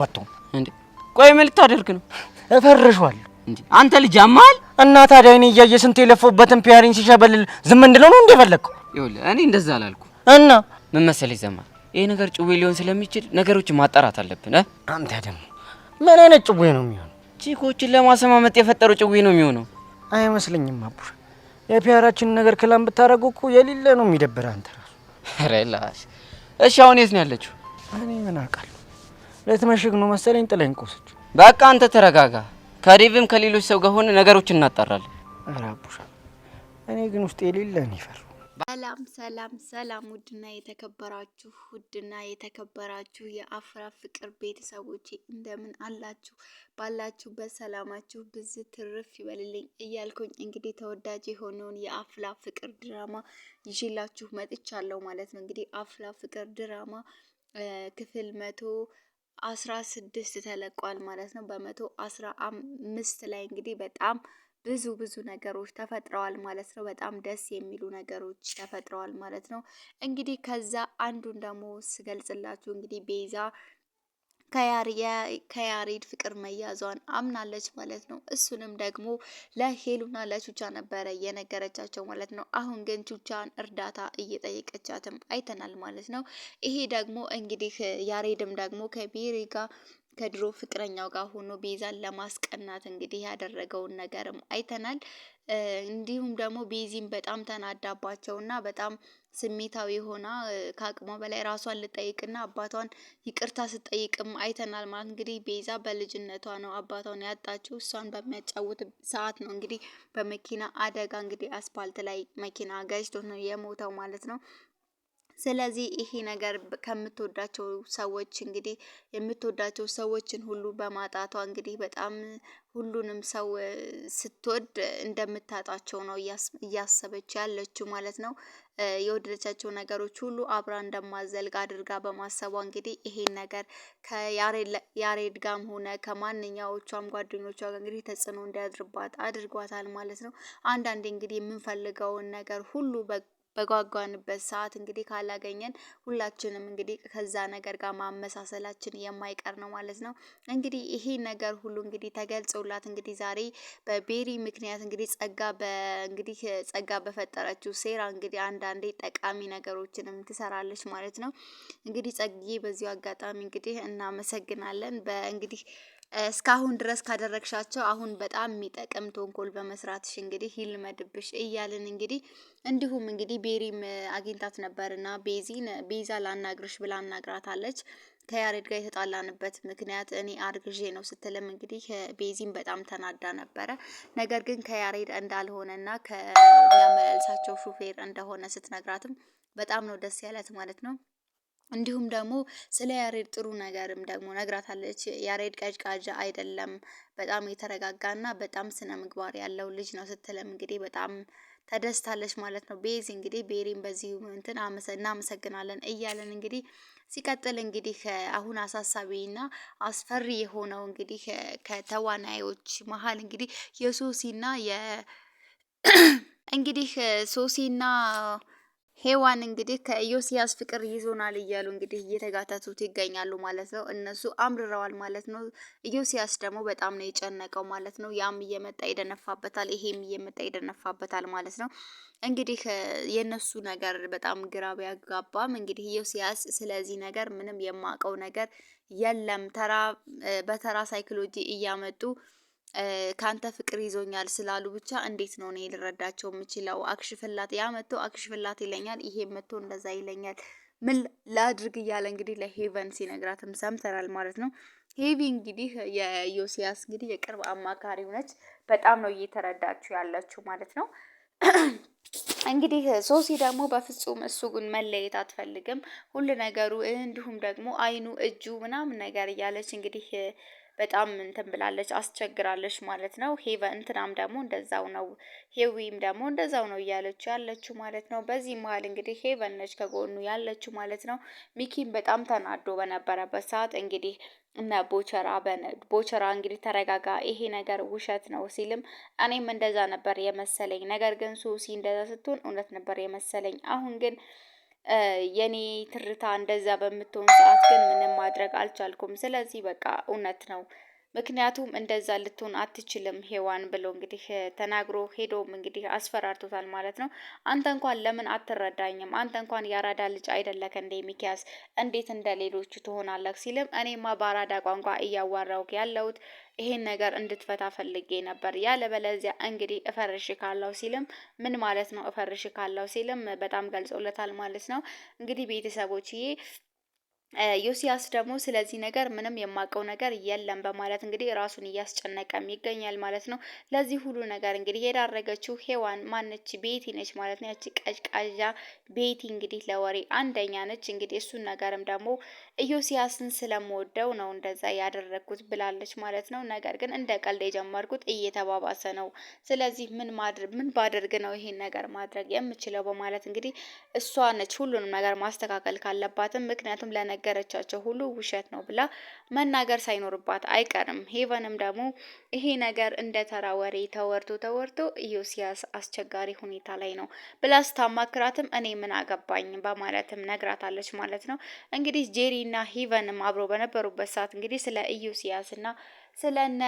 ወጥቶ እንዴ ቆይ ምን ልታደርግ ነው? እፈርሻለሁ። እንዴ አንተ ልጅ አማል እና ታዲያ እኔ እያየ ስንት የለፈውበትን ፒያሪን ሲሸበልል ዝም እንድለው ነው እንደፈለግኩ? ይኸውልህ እኔ እንደዛ አላልኩ። እና ምን መሰለኝ ዘማል፣ ይሄ ነገር ጭዌ ሊሆን ስለሚችል ነገሮችን ማጣራት አለብን። አንተ ደግሞ ምን አይነት ጭዌ ነው የሚሆነው? ቺኮችን ለማሰማመጥ የፈጠረው ጭዌ ነው የሚሆነው። አይመስለኝም አቡሽ። የፒያራችንን ነገር ክላም ብታረጉ እኮ የሌለ ነው የሚደብር። አንተ ራሱ ሬላሽ። እሺ አሁን የት ነው ያለችው? እኔ ምን አውቃለሁ። ለትመሽግ ነው መሰለኝ ጥለኝ ቆሰች። በቃ አንተ ተረጋጋ። ከዴቭም ከሌሎች ሰው ጋር ሆነ ነገሮችን እናጣራለን። ኧረ አቡሽ እኔ ግን ውስጥ የሌለ ነው ይፈር። ሰላም ውድና የተከበራችሁ የአፍራ ፍቅር ቤተሰቦቼ እንደምን አላችሁ? ባላችሁበት ሰላማችሁ ብዙ ትርፍ ይበልልኝ እያልኩኝ እንግዲህ ተወዳጅ የሆነውን የአፍላ ፍቅር ድራማ ይዤላችሁ መጥቻለሁ ማለት ነው። እንግዲህ አፍላ ፍቅር ድራማ ክፍል 116 ተለቋል ማለት ነው። በ115 ላይ እንግዲህ በጣም ብዙ ነገሮች ተፈጥረዋል ማለት ነው። በጣም ደስ የሚሉ ነገሮች ተፈጥረዋል ማለት ነው። እንግዲህ ከዛ አንዱን ደግሞ ስገልጽላችሁ እንግዲህ ቤዛ ከያሬድ ፍቅር መያዟን አምናለች ማለት ነው። እሱንም ደግሞ ለሄሉና ለቹቻ ነበረ የነገረቻቸው ማለት ነው። አሁን ግን ቹቻን እርዳታ እየጠየቀቻትም አይተናል ማለት ነው። ይሄ ደግሞ እንግዲህ ያሬድም ደግሞ ከቤሪ ጋር ከድሮ ፍቅረኛው ጋር ሆኖ ቤዛን ለማስቀናት እንግዲህ ያደረገውን ነገርም አይተናል። እንዲሁም ደግሞ ቤዚም በጣም ተናዳባቸውና በጣም ስሜታዊ ሆና ከአቅሟ በላይ ራሷን ልጠይቅና አባቷን ይቅርታ ስጠይቅም አይተናል ማለት እንግዲህ ቤዛ በልጅነቷ ነው አባቷን ያጣችው። እሷን በሚያጫውት ሰዓት ነው እንግዲህ በመኪና አደጋ እንግዲህ አስፓልት ላይ መኪና ገጭቶት ነው የሞተው ማለት ነው። ስለዚህ ይሄ ነገር ከምትወዳቸው ሰዎች እንግዲህ የምትወዳቸው ሰዎችን ሁሉ በማጣቷ እንግዲህ በጣም ሁሉንም ሰው ስትወድ እንደምታጣቸው ነው እያሰበች ያለችው ማለት ነው። የወደደቻቸው ነገሮች ሁሉ አብራ እንደማዘልግ አድርጋ በማሰቧ እንግዲህ ይሄን ነገር ከያሬድ ጋርም ሆነ ከማንኛዎቿም ጓደኞቿ ጋር እንግዲህ ተጽዕኖ እንዲያድርባት አድርጓታል ማለት ነው። አንዳንዴ እንግዲህ የምንፈልገውን ነገር ሁሉ በጓጓንበት ሰዓት እንግዲህ ካላገኘን ሁላችንም እንግዲህ ከዛ ነገር ጋር ማመሳሰላችን የማይቀር ነው ማለት ነው። እንግዲህ ይሄ ነገር ሁሉ እንግዲህ ተገልጾላት እንግዲህ ዛሬ በቤሪ ምክንያት እንግዲህ ጸጋ በፈጠረችው ሴራ እንግዲህ አንዳንዴ ጠቃሚ ነገሮችንም ትሰራለች ማለት ነው። እንግዲህ ጸግዬ በዚሁ አጋጣሚ እንግዲህ እናመሰግናለን በእንግዲህ እስካሁን ድረስ ካደረግሻቸው አሁን በጣም የሚጠቅም ተንኮል በመስራትሽ እንግዲህ ይልመድብሽ እያልን እንግዲህ እንዲሁም እንግዲህ ቤሪም አግኝታት ነበርና ቤዛ ላናግርሽ ብላ አናግራታለች። ከያሬድ ጋር የተጣላንበት ምክንያት እኔ አርግዤ ነው ስትልም እንግዲህ ቤዚም በጣም ተናዳ ነበረ። ነገር ግን ከያሬድ እንዳልሆነና ከሚያመላልሳቸው ሹፌር እንደሆነ ስትነግራትም በጣም ነው ደስ ያላት ማለት ነው። እንዲሁም ደግሞ ስለ ያሬድ ጥሩ ነገርም ደግሞ ነግራታለች። ያሬድ ቀዥቃዣ አይደለም፣ በጣም የተረጋጋና በጣም ስነ ምግባር ያለው ልጅ ነው ስትልም እንግዲህ በጣም ተደስታለች ማለት ነው። ቤዚ እንግዲህ ቤሪን በዚሁ እናመሰግናለን እያለን እንግዲህ ሲቀጥል እንግዲህ አሁን አሳሳቢና አስፈሪ የሆነው እንግዲህ ከተዋናዮች መሀል እንግዲህ የሶሲና እንግዲህ ሶሲና ሄዋን እንግዲህ ከኢዮስያስ ፍቅር ይዞናል እያሉ እንግዲህ እየተጋተቱት ይገኛሉ ማለት ነው። እነሱ አምርረዋል ማለት ነው። ኢዮስያስ ደግሞ በጣም ነው የጨነቀው ማለት ነው። ያም እየመጣ ይደነፋበታል፣ ይሄም እየመጣ ይደነፋበታል ማለት ነው። እንግዲህ የነሱ ነገር በጣም ግራ ቢያጋባም እንግዲህ ኢዮስያስ ስለዚህ ነገር ምንም የማውቀው ነገር የለም፣ በተራ ሳይኮሎጂ እያመጡ ካንተ ፍቅር ይዞኛል ስላሉ ብቻ እንዴት ነው እኔ ልረዳቸው የምችለው? አክሽፍላት ያመጡ አክሽፍላት ይለኛል፣ ይሄ መጥቶ እንደዛ ይለኛል፣ ምን ላድርግ እያለ እንግዲህ ለሄቨን ሲነግራትም ሰምተናል ማለት ነው። ሄቪ እንግዲህ የኢዮስያስ እንግዲህ የቅርብ አማካሪ ሆነች፣ በጣም ነው እየተረዳችው ያለችው ማለት ነው። እንግዲህ ሶሲ ደግሞ በፍጹም እሱ ግን መለየት አትፈልግም። ሁሉ ነገሩ እንዲሁም ደግሞ አይኑ እጁ ምናምን ነገር እያለች እንግዲህ በጣም እንትን ብላለች፣ አስቸግራለች ማለት ነው። እንትናም ደግሞ እንደዛው ነው፣ ሄዊም ደግሞ እንደዛው ነው እያለች ያለችው ማለት ነው። በዚህ መሀል እንግዲህ ሄቨን ነች ከጎኑ ያለችው ማለት ነው። ሚኪም በጣም ተናዶ በነበረበት ሰዓት እንግዲህ እና ቦቸራ እንግዲህ ተረጋጋ፣ ይሄ ነገር ውሸት ነው ሲልም እኔም እንደዛ ነበር የመሰለኝ፣ ነገር ግን ሶሲ እንደዛ ስትሆን እውነት ነበር የመሰለኝ። አሁን ግን የኔ ትርታ እንደዛ በምትሆን ሰዓት ግን ምንም ማድረግ አልቻልኩም። ስለዚህ በቃ እውነት ነው ምክንያቱም እንደዛ ልትሆን አትችልም ሄዋን ብሎ እንግዲህ ተናግሮ ሄዶም እንግዲህ አስፈራርቶታል ማለት ነው። አንተ እንኳን ለምን አትረዳኝም? አንተ እንኳን ያራዳ ልጅ አይደለክ እንደ ሚኪያስ እንዴት እንደ ሌሎቹ ትሆናለህ? ሲልም እኔማ በአራዳ ቋንቋ እያዋራውክ ያለሁት ይሄን ነገር እንድትፈታ ፈልጌ ነበር፣ ያለበለዚያ እንግዲህ እፈርሽ ካለው ሲልም ምን ማለት ነው እፈርሽ ካለው ሲልም በጣም ገልጾለታል ማለት ነው። እንግዲህ ቤተሰቦችዬ ዮሲያስ ደግሞ ስለዚህ ነገር ምንም የማውቀው ነገር የለም በማለት እንግዲህ ራሱን እያስጨነቀም ይገኛል ማለት ነው። ለዚህ ሁሉ ነገር እንግዲህ የዳረገችው ሄዋን ማነች? ቤቲ ነች ማለት ነው። ያቺ ቀዥቃዣ ቤቲ እንግዲህ ለወሬ አንደኛ ነች። እንግዲህ እሱን ነገርም ደግሞ ዮሲያስን ስለምወደው ነው እንደዛ ያደረግኩት ብላለች ማለት ነው። ነገር ግን እንደ ቀልድ የጀመርኩት እየተባባሰ ነው። ስለዚህ ምን ባደርግ ነው ይሄን ነገር ማድረግ የምችለው በማለት እንግዲህ እሷ ነች ሁሉንም ነገር ማስተካከል ካለባትም ምክንያቱም ነገረቻቸው ሁሉ ውሸት ነው ብላ መናገር ሳይኖርባት አይቀርም። ሄቨንም ደግሞ ይሄ ነገር እንደ ተራ ወሬ ተወርቶ ዮሲያስ አስቸጋሪ ሁኔታ ላይ ነው ብላ ስታማክራትም እኔ ምን አገባኝ በማለትም ነግራታለች ማለት ነው። እንግዲህ ጄሪና ሄቨንም አብሮ በነበሩበት ሰዓት እንግዲህ ስለ ዮሲያስና ስለነ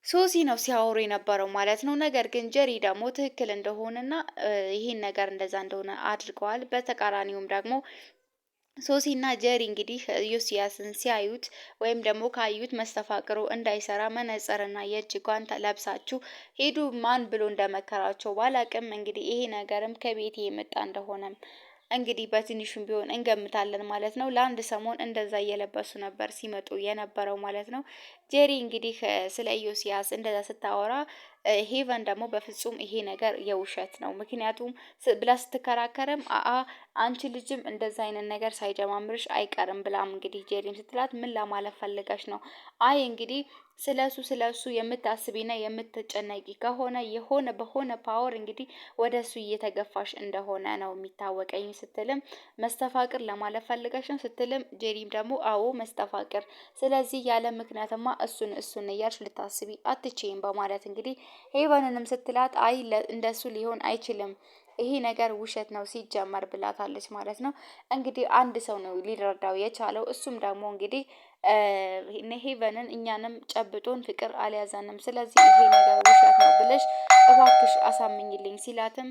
ሶሲ ነው ሲያወሩ የነበረው ማለት ነው። ነገር ግን ጀሪ ደግሞ ትክክል እንደሆነና ይሄን ነገር እንደዛ እንደሆነ አድርገዋል። በተቃራኒውም ደግሞ ሶሲና ጀሪ እንግዲህ ዮሲያስን ሲያዩት ወይም ደግሞ ካዩት መስተፋቅሩ እንዳይሰራ መነጽርና የእጅ ጓንት ለብሳችሁ ሄዱ ማን ብሎ እንደመከራቸው ባላቅም እንግዲህ ይሄ ነገርም ከቤት የመጣ እንደሆነም እንግዲህ በትንሹም ቢሆን እንገምታለን ማለት ነው። ለአንድ ሰሞን እንደዛ እየለበሱ ነበር ሲመጡ የነበረው ማለት ነው። ጄሪ እንግዲህ ስለ ዮሲያስ እንደዛ ስታወራ ሄቨን ደግሞ በፍጹም ይሄ ነገር የውሸት ነው ምክንያቱም ብላ ስትከራከርም አንቺ ልጅም እንደዛ አይነት ነገር ሳይጀማምርሽ አይቀርም ብላም እንግዲህ ጄሪም ስትላት ምን ለማለት ፈልገሽ ነው? አይ እንግዲህ ስለሱ የምታስቢና የምትጨነቂ ከሆነ የሆነ በሆነ ፓወር እንግዲህ ወደሱ እየተገፋሽ እንደሆነ ነው የሚታወቀኝ ስትልም መስተፋቅር ለማለት ፈልገሽ ነው ስትልም ጄሪም ደግሞ አዎ መስተፋቅር፣ ስለዚህ ያለ ምክንያትማ እሱን እያልሽ ልታስቢ አትችይም በማለት እንግዲህ ሄቨንንም ስትላት አይ እንደሱ ሊሆን አይችልም ይሄ ነገር ውሸት ነው ሲጀመር ብላታለች ማለት ነው። እንግዲህ አንድ ሰው ነው ሊረዳው የቻለው እሱም ደግሞ እንግዲህ ሄቨንን እኛንም ጨብጦን ፍቅር አልያዘንም፣ ስለዚህ ይሄ ነገር ውሸት ነው ብለሽ እባክሽ አሳምኝልኝ ሲላትም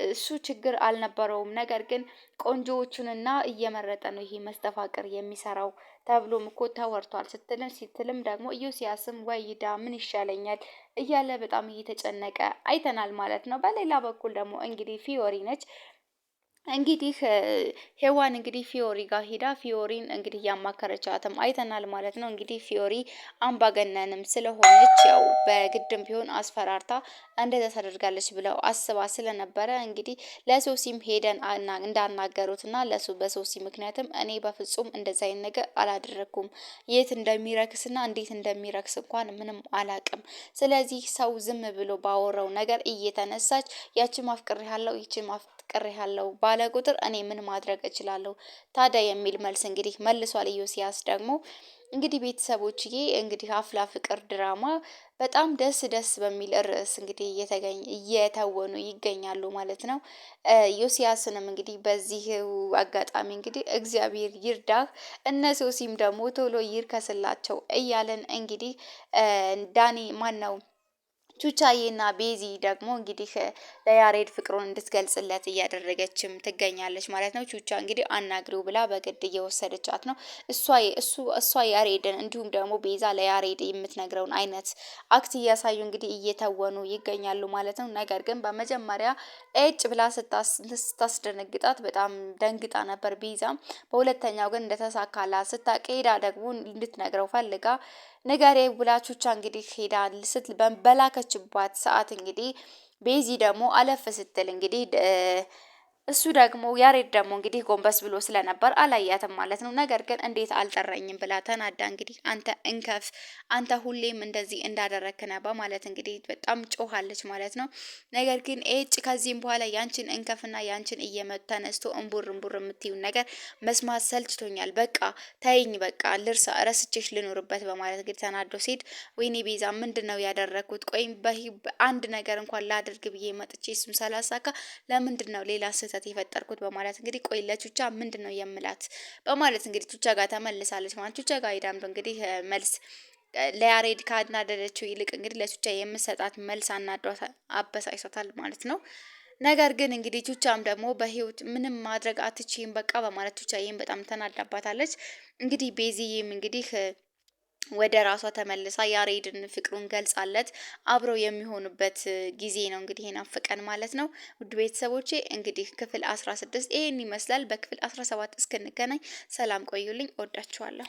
እሱ ችግር አልነበረውም፣ ነገር ግን ቆንጆዎቹንና እየመረጠ ነው ይሄ መስተፋቅር የሚሰራው ተብሎም እኮ ተወርቷል ስትልም ደግሞ ዮሲያስም ወይዳ ምን ይሻለኛል እያለ በጣም እየተጨነቀ አይተናል ማለት ነው። በሌላ በኩል ደግሞ እንግዲህ ፊዮሪ ነች እንግዲህ ሄዋን እንግዲህ ፊዮሪ ጋር ሄዳ ፊዮሪን እንግዲህ ያማከረቻትም አይተናል ማለት ነው። እንግዲህ ፊዮሪ አምባገነንም ስለሆነች ያው በግድም ቢሆን አስፈራርታ እንደዛ ታደርጋለች ብለው አስባ ስለነበረ እንግዲህ ለሶሲም ሄደን እንዳናገሩትና በሶሲ ምክንያትም እኔ በፍጹም እንደዛ አይነት ነገር አላደረኩም፣ የት እንደሚረክስና እንዴት እንደሚረክስ እንኳን ምንም አላቅም፣ ስለዚህ ሰው ዝም ብሎ ባወራው ነገር እየተነሳች ያቺ ማፍቅር ያለው ይቺ ማፍቅር ያለው ባለ ቁጥር እኔ ምን ማድረግ እችላለሁ ታዲያ የሚል መልስ እንግዲህ መልሷል። ዮሲያስ ደግሞ እንግዲህ ቤተሰቦችዬ እንግዲህ አፍላ ፍቅር ድራማ በጣም ደስ በሚል ርዕስ እንግዲህ እየተወኑ ይገኛሉ ማለት ነው። ዮሲያስንም እንግዲህ በዚህ አጋጣሚ እንግዲህ እግዚአብሔር ይርዳህ እነ ሶሲም ደግሞ ቶሎ ይርከስላቸው እያለን እንግዲህ ዳኒ ማን ነው ቹቻዬና ቤዚ ደግሞ እንግዲህ ለያሬድ ፍቅሩን እንድትገልጽለት እያደረገችም ትገኛለች ማለት ነው። ቹቻ እንግዲህ አናግሪው ብላ በግድ እየወሰደቻት ነው። እሷ ያሬድን እንዲሁም ደግሞ ቤዛ ለያሬድ የምትነግረውን አይነት አክት እያሳዩ እንግዲህ እየተወኑ ይገኛሉ ማለት ነው። ነገር ግን በመጀመሪያ ኤጭ ብላ ስታስደነግጣት በጣም ደንግጣ ነበር ቤዛም። በሁለተኛው ግን እንደተሳካላት ስታውቅ ሄዳ ደግሞ እንድትነግረው ፈልጋ ነገሬ ብላ ቹቻ እንግዲህ ሄዳ በላከችባት ሰዓት እንግዲህ ቤዚ ደግሞ አለፍ ስትል እንግዲህ እሱ ደግሞ ያሬድ ደግሞ እንግዲህ ጎንበስ ብሎ ስለነበር አላያትም ማለት ነው። ነገር ግን እንዴት አልጠራኝም ብላ ተናዳ እንግዲህ አንተ እንከፍ አንተ ሁሌም እንደዚህ እንዳደረክነ በማለት እንግዲህ በጣም ጮሃለች ማለት ነው። ነገር ግን ከዚህም በኋላ ያንቺን እንከፍና ያንቺን እየመቱ ተነስቶ እንቡር የምትዩን ነገር መስማት ሰልችቶኛል፣ በቃ ተይኝ፣ በቃ ልርሳ ረስቼሽ ልኖርበት በማለት እንግዲህ ተናዶ ሲሄድ ወይኔ ቤዛ ምንድነው ያደረኩት? ቆይ አንድ ነገር እንኳን ላድርግ ብዬ መጥቼ እሱም ሳላሳካ ለምንድነው ሌላ ስህተት ክስተት የፈጠርኩት በማለት እንግዲህ ቆይ ለቹቻ ምንድነው የምላት በማለት እንግዲህ ቹቻ ጋር ተመልሳለች ማለት ቹቻ ጋር ሄዳም እንግዲህ መልስ ለያሬድ ካናደደችው ይልቅ እንግዲህ ለቹቻ የምሰጣት መልስ አናዷት አበሳጭቷታል ማለት ነው። ነገር ግን እንግዲህ ቹቻም ደግሞ በህይወት ምንም ማድረግ አትችይም በቃ በማለት ቹቻዬም በጣም ተናዳባታለች። እንግዲህ ቤዚዬም እንግዲህ ወደ ራሷ ተመልሳ ያሬድን ፍቅሩን ገልጻለት አብረው የሚሆኑበት ጊዜ ነው እንግዲህ ናፍቀን ማለት ነው። ውድ ቤተሰቦቼ እንግዲህ ክፍል 16 ይሄን ይመስላል። በክፍል 17 እስክንገናኝ ሰላም ቆዩልኝ። ወዳችኋለሁ።